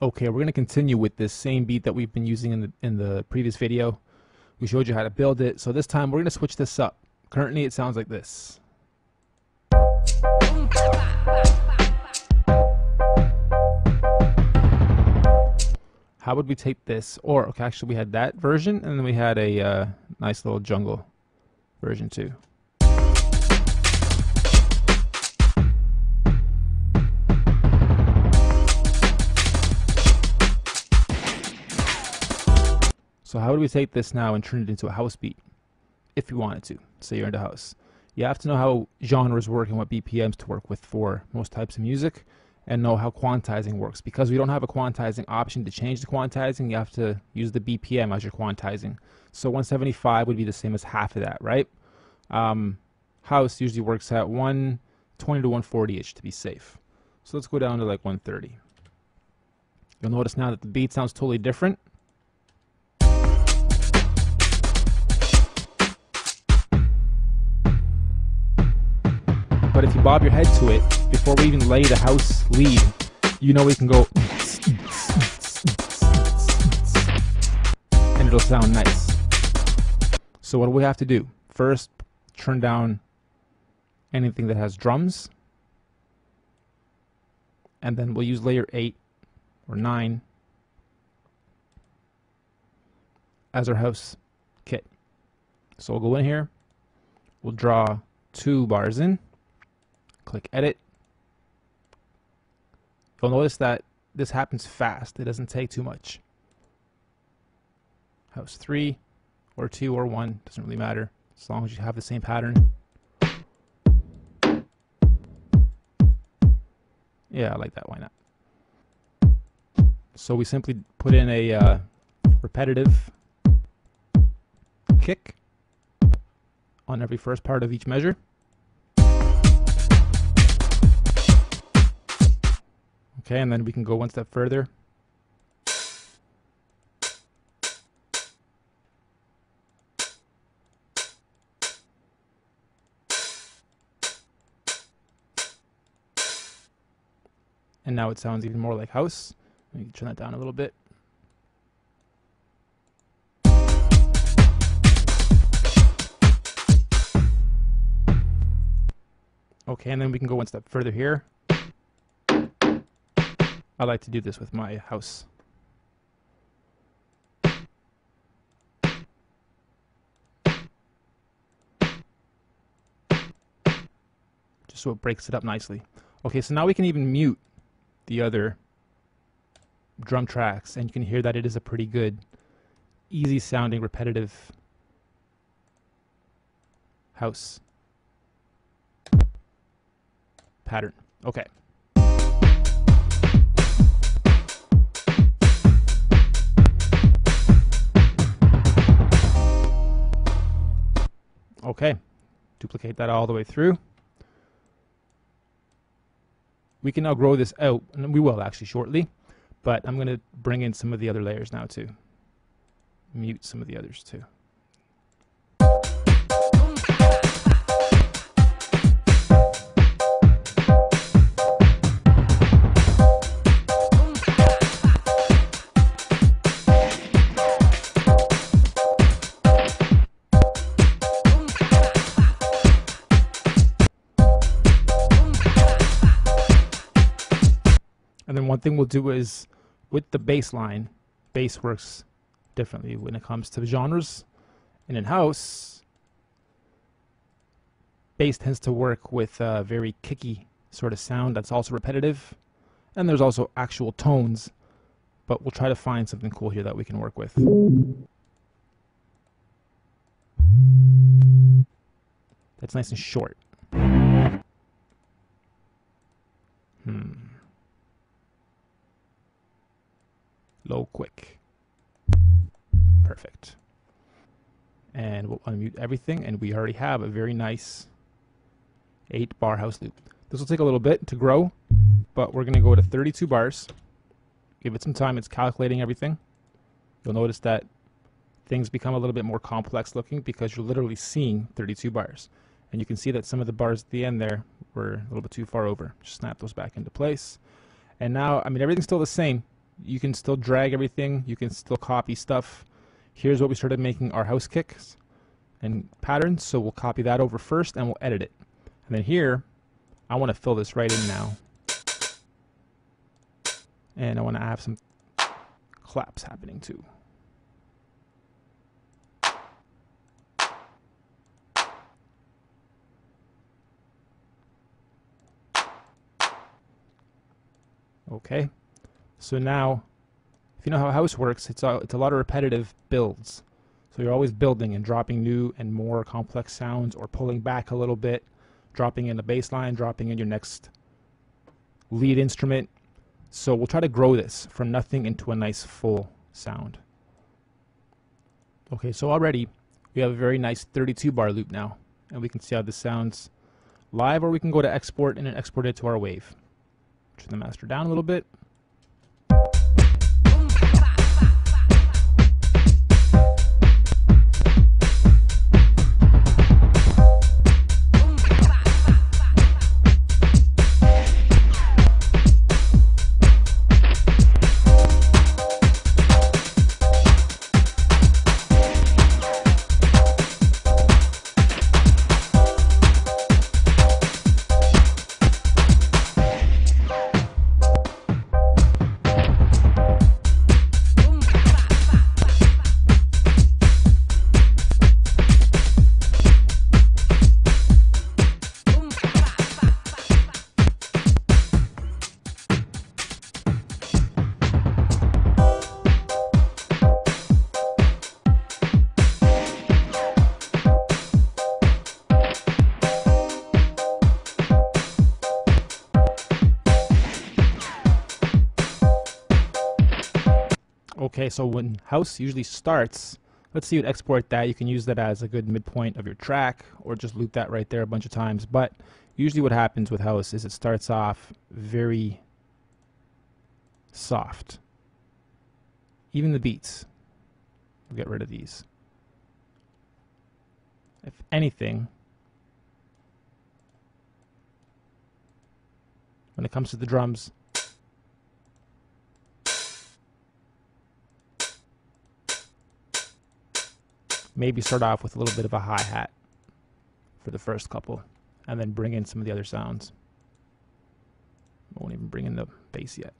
Okay, we're going to continue with this same beat that we've been using in the previous video. We showed you how to build it, so this time we're going to switch this up. Currently it sounds like this. How would we take this? Or okay, actually we had that version, and then we had a nice little jungle version too. So how would we take this now and turn it into a house beat? If you wanted to, say you're into house. You have to know how genres work and what BPMs to work with for most types of music, and know how quantizing works. Because we don't have a quantizing option to change the quantizing, you have to use the BPM as your quantizing. So 175 would be the same as half of that, right? House usually works at 120 to 140-ish to be safe. So let's go down to like 130. You'll notice now that the beat sounds totally different. But if you bob your head to it, before we even lay the house lead, you know we can go and it'll sound nice. So what do we have to do? First, turn down anything that has drums, and then we'll use layer 8 or 9 as our house kit. So we'll go in here, we'll draw 2 bars in, click edit. You'll notice that this happens fast. It doesn't take too much. House 3 or 2 or 1, doesn't really matter as long as you have the same pattern. Yeah, I like that. Why not? So we simply put in a repetitive kick on every first part of each measure. Okay, and then we can go one step further. And now it sounds even more like house. Let me turn that down a little bit. Okay, and then we can go one step further here. I like to do this with my house. Just so it breaks it up nicely. Okay, so now we can even mute the other drum tracks, and you can hear that it is a pretty good, easy sounding, repetitive house pattern. Okay. Okay, duplicate that all the way through. We can now grow this out, and we will actually shortly, but I'm going to bring in some of the other layers now too. Mute some of the others too. And then one thing we'll do is, with the bass line, bass works differently when it comes to genres. And in house, bass tends to work with a very kicky sort of sound that's also repetitive. And there's also actual tones, but we'll try to find something cool here that we can work with. That's nice and short. Low, quick. Perfect. And we'll unmute everything, and we already have a very nice 8-bar house loop. This will take a little bit to grow, but we're going to go to 32 bars. Give it some time. It's calculating everything. You'll notice that things become a little bit more complex looking because you're literally seeing 32 bars. And you can see that some of the bars at the end there were a little bit too far over. Just snap those back into place. And now, I mean, everything's still the same. You can still drag everything. You can still copy stuff. Here's what we started making our house kicks and patterns. So we'll copy that over first and we'll edit it. And then here, I want to fill this right in now. And I want to have some claps happening too. Okay, so now, if you know how a house works, it's a lot of repetitive builds. So you're always building and dropping new and more complex sounds, or pulling back a little bit, dropping in the bass line, dropping in your next lead instrument. So we'll try to grow this from nothing into a nice full sound. Okay, so already we have a very nice 32 bar loop now, and we can see how this sounds live, or we can go to export and then export it to our wave. Turn the master down a little bit. Okay, so when house usually starts, let's see, you export that. You can use that as a good midpoint of your track, or just loop that right there a bunch of times. But usually what happens with house is it starts off very soft. Even the beats, we'll get rid of these. If anything, when it comes to the drums, maybe start off with a little bit of a hi-hat for the first couple, and then bring in some of the other sounds. I won't even bring in the bass yet.